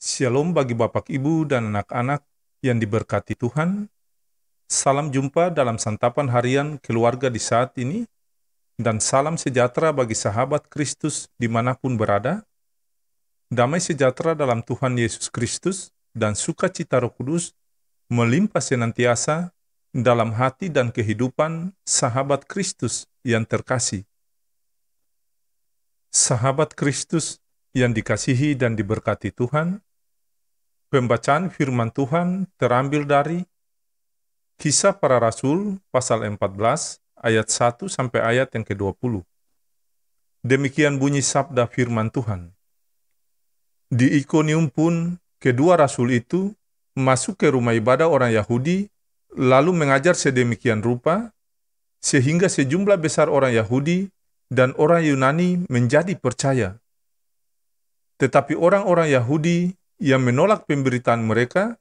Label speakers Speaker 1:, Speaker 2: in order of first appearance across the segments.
Speaker 1: Shalom bagi Bapak, Ibu, dan anak-anak yang diberkati Tuhan. Salam jumpa dalam santapan harian keluarga di saat ini, dan salam sejahtera bagi sahabat Kristus dimanapun berada. Damai sejahtera dalam Tuhan Yesus Kristus dan sukacita Roh Kudus melimpah senantiasa dalam hati dan kehidupan sahabat Kristus yang terkasih. Sahabat Kristus yang dikasihi dan diberkati Tuhan, pembacaan firman Tuhan terambil dari Kisah Para Rasul pasal 14 ayat 1 sampai ayat yang ke-20. Demikian bunyi sabda firman Tuhan. Di Ikonium pun kedua rasul itu masuk ke rumah ibadah orang Yahudi, lalu mengajar sedemikian rupa, sehingga sejumlah besar orang Yahudi dan orang Yunani menjadi percaya. Tetapi orang-orang Yahudi yang menolak pemberitaan mereka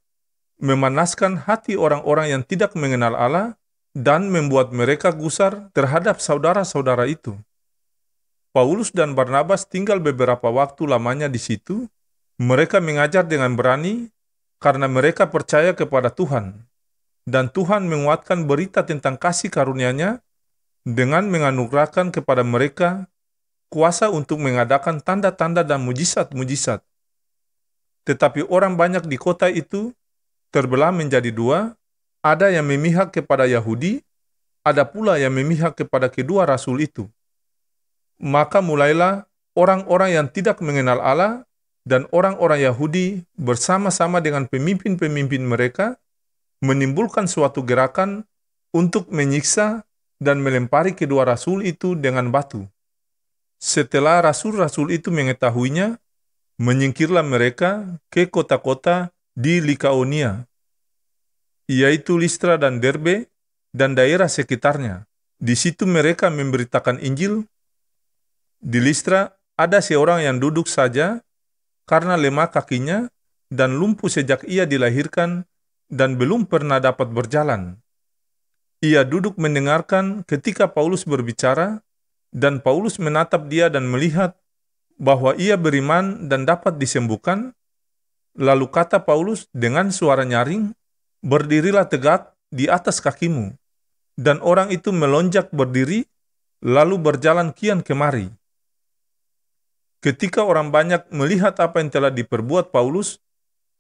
Speaker 1: memanaskan hati orang-orang yang tidak mengenal Allah dan membuat mereka gusar terhadap saudara-saudara itu. Paulus dan Barnabas tinggal beberapa waktu lamanya di situ. Mereka mengajar dengan berani karena mereka percaya kepada Tuhan, dan Tuhan menguatkan berita tentang kasih karunia-Nya dengan menganugerahkan kepada mereka kuasa untuk mengadakan tanda-tanda dan mujizat-mujizat. Tetapi orang banyak di kota itu terbelah menjadi dua, ada yang memihak kepada Yahudi, ada pula yang memihak kepada kedua rasul itu. Maka mulailah orang-orang yang tidak mengenal Allah dan orang-orang Yahudi bersama-sama dengan pemimpin-pemimpin mereka menimbulkan suatu gerakan untuk menyiksa dan melempari kedua rasul itu dengan batu. Setelah rasul-rasul itu mengetahuinya, menyingkirlah mereka ke kota-kota di Likaonia, yaitu Listra dan Derbe dan daerah sekitarnya. Di situ mereka memberitakan Injil. Di Listra ada seorang yang duduk saja karena lemah kakinya dan lumpuh sejak ia dilahirkan dan belum pernah dapat berjalan. Ia duduk mendengarkan ketika Paulus berbicara, dan Paulus menatap dia dan melihat bahwa ia beriman dan dapat disembuhkan. Lalu kata Paulus dengan suara nyaring, "Berdirilah tegak di atas kakimu." Dan orang itu melonjak berdiri, lalu berjalan kian kemari. Ketika orang banyak melihat apa yang telah diperbuat Paulus,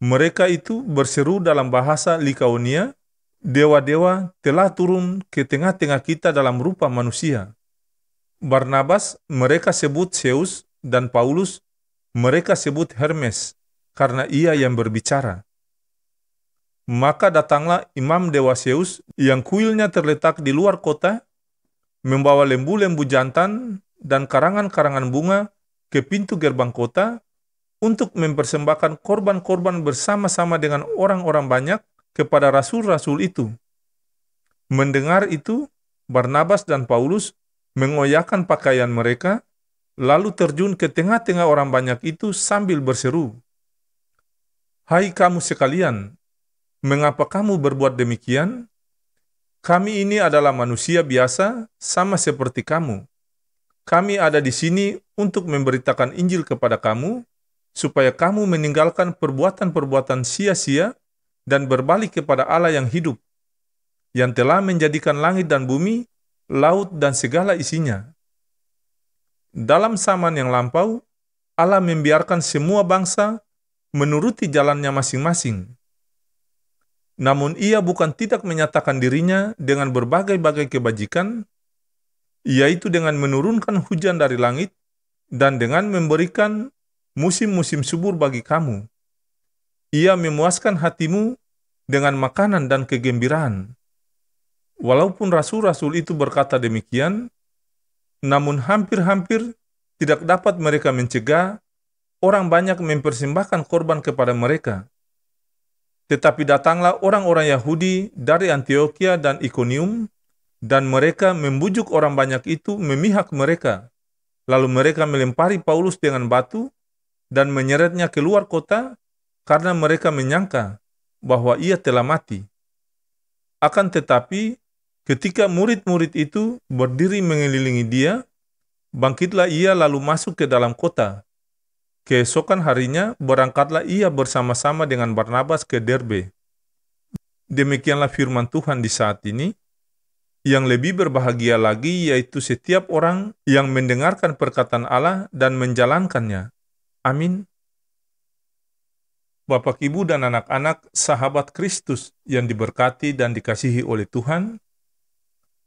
Speaker 1: mereka itu berseru dalam bahasa Likaonia, "Dewa-dewa telah turun ke tengah-tengah kita dalam rupa manusia." Barnabas mereka sebut Zeus, dan Paulus mereka sebut Hermes, karena ia yang berbicara. Maka datanglah imam dewa Zeus yang kuilnya terletak di luar kota, membawa lembu-lembu jantan dan karangan-karangan bunga ke pintu gerbang kota untuk mempersembahkan korban-korban bersama-sama dengan orang-orang banyak kepada rasul-rasul itu. Mendengar itu, Barnabas dan Paulus mengoyakkan pakaian mereka, lalu terjun ke tengah-tengah orang banyak itu sambil berseru, "Hai kamu sekalian, mengapa kamu berbuat demikian? Kami ini adalah manusia biasa, sama seperti kamu. Kami ada di sini untuk memberitakan Injil kepada kamu, supaya kamu meninggalkan perbuatan-perbuatan sia-sia dan berbalik kepada Allah yang hidup, yang telah menjadikan langit dan bumi, laut dan segala isinya. Dalam zaman yang lampau, Allah membiarkan semua bangsa menuruti jalannya masing-masing. Namun ia bukan tidak menyatakan dirinya dengan berbagai-bagai kebajikan, yaitu dengan menurunkan hujan dari langit dan dengan memberikan musim-musim subur bagi kamu. Ia memuaskan hatimu dengan makanan dan kegembiraan." Walaupun rasul-rasul itu berkata demikian, namun hampir-hampir tidak dapat mereka mencegah orang banyak mempersembahkan korban kepada mereka. Tetapi datanglah orang-orang Yahudi dari Antioquia dan Ikonium, dan mereka membujuk orang banyak itu memihak mereka. Lalu mereka melempari Paulus dengan batu dan menyeretnya keluar kota karena mereka menyangka bahwa ia telah mati. Akan tetapi, ketika murid-murid itu berdiri mengelilingi dia, bangkitlah ia lalu masuk ke dalam kota. Keesokan harinya berangkatlah ia bersama-sama dengan Barnabas ke Derbe. Demikianlah firman Tuhan di saat ini. Yang lebih berbahagia lagi yaitu setiap orang yang mendengarkan perkataan Allah dan menjalankannya. Amin. Bapak, Ibu, dan anak-anak sahabat Kristus yang diberkati dan dikasihi oleh Tuhan,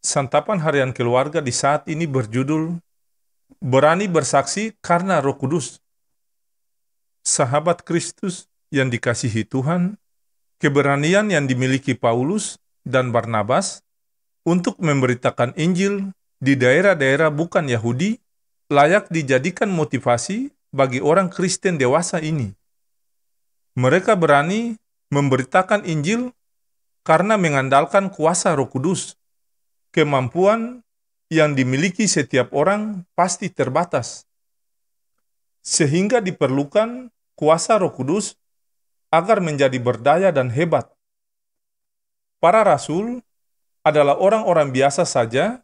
Speaker 1: santapan harian keluarga di saat ini berjudul Berani Bersaksi Karena Roh Kudus. Sahabat Kristus yang dikasihi Tuhan, keberanian yang dimiliki Paulus dan Barnabas untuk memberitakan Injil di daerah-daerah bukan Yahudi layak dijadikan motivasi bagi orang Kristen dewasa ini. Mereka berani memberitakan Injil karena mengandalkan kuasa Roh Kudus. Kemampuan yang dimiliki setiap orang pasti terbatas, sehingga diperlukan kuasa Roh Kudus agar menjadi berdaya dan hebat. Para rasul adalah orang-orang biasa saja,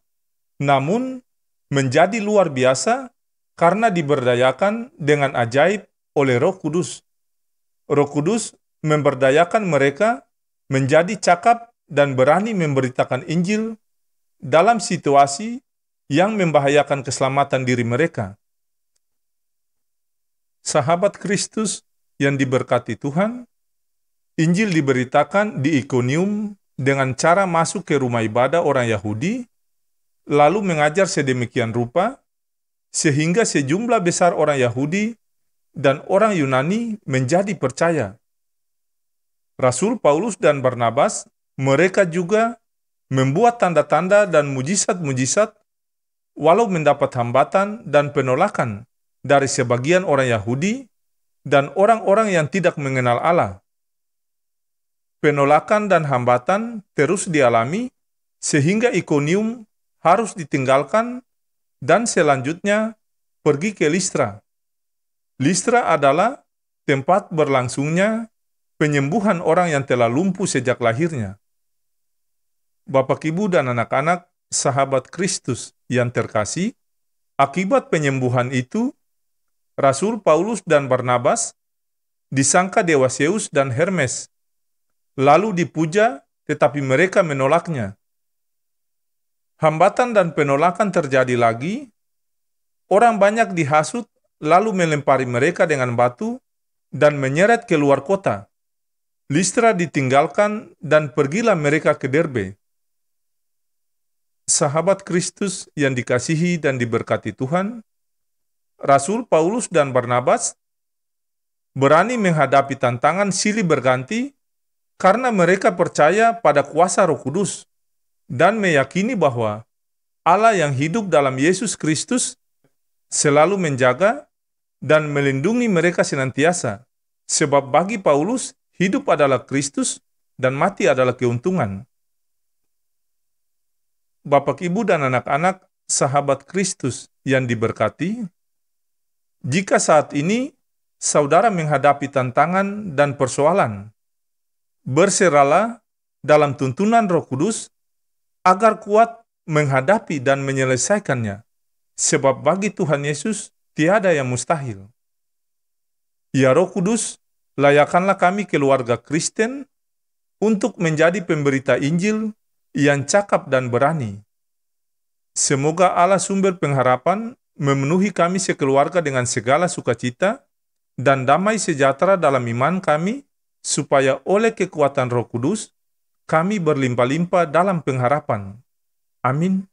Speaker 1: namun menjadi luar biasa karena diberdayakan dengan ajaib oleh Roh Kudus. Roh Kudus memberdayakan mereka menjadi cakap dan berani memberitakan Injil dalam situasi yang membahayakan keselamatan diri mereka. Sahabat Kristus yang diberkati Tuhan, Injil diberitakan di Ikonium dengan cara masuk ke rumah ibadah orang Yahudi, lalu mengajar sedemikian rupa, sehingga sejumlah besar orang Yahudi dan orang Yunani menjadi percaya. Rasul Paulus dan Barnabas, mereka juga membuat tanda-tanda dan mujizat-mujizat, walau mendapat hambatan dan penolakan dari sebagian orang Yahudi dan orang-orang yang tidak mengenal Allah. Penolakan dan hambatan terus dialami sehingga Ikonium harus ditinggalkan dan selanjutnya pergi ke Listra. Listra adalah tempat berlangsungnya penyembuhan orang yang telah lumpuh sejak lahirnya. Bapak, Ibu, dan anak-anak sahabat Kristus yang terkasih, akibat penyembuhan itu, Rasul Paulus dan Barnabas disangka dewa Zeus dan Hermes, lalu dipuja, tetapi mereka menolaknya. Hambatan dan penolakan terjadi lagi. Orang banyak dihasut, lalu melempari mereka dengan batu dan menyeret keluar kota. Listra ditinggalkan dan pergilah mereka ke Derbe. Sahabat Kristus yang dikasihi dan diberkati Tuhan, Rasul Paulus dan Barnabas berani menghadapi tantangan silih berganti karena mereka percaya pada kuasa Roh Kudus dan meyakini bahwa Allah yang hidup dalam Yesus Kristus selalu menjaga dan melindungi mereka senantiasa. Sebab bagi Paulus, hidup adalah Kristus dan mati adalah keuntungan. Bapak, Ibu, dan anak-anak sahabat Kristus yang diberkati, jika saat ini saudara menghadapi tantangan dan persoalan, berserahlah dalam tuntunan Roh Kudus agar kuat menghadapi dan menyelesaikannya, sebab bagi Tuhan Yesus tiada yang mustahil. Ya Roh Kudus, layakkanlah kami keluarga Kristen untuk menjadi pemberita Injil yang cakap dan berani. Semoga Allah sumber pengharapan memenuhi kami sekeluarga dengan segala sukacita dan damai sejahtera dalam iman kami, supaya oleh kekuatan Roh Kudus, kami berlimpah-limpah dalam pengharapan. Amin.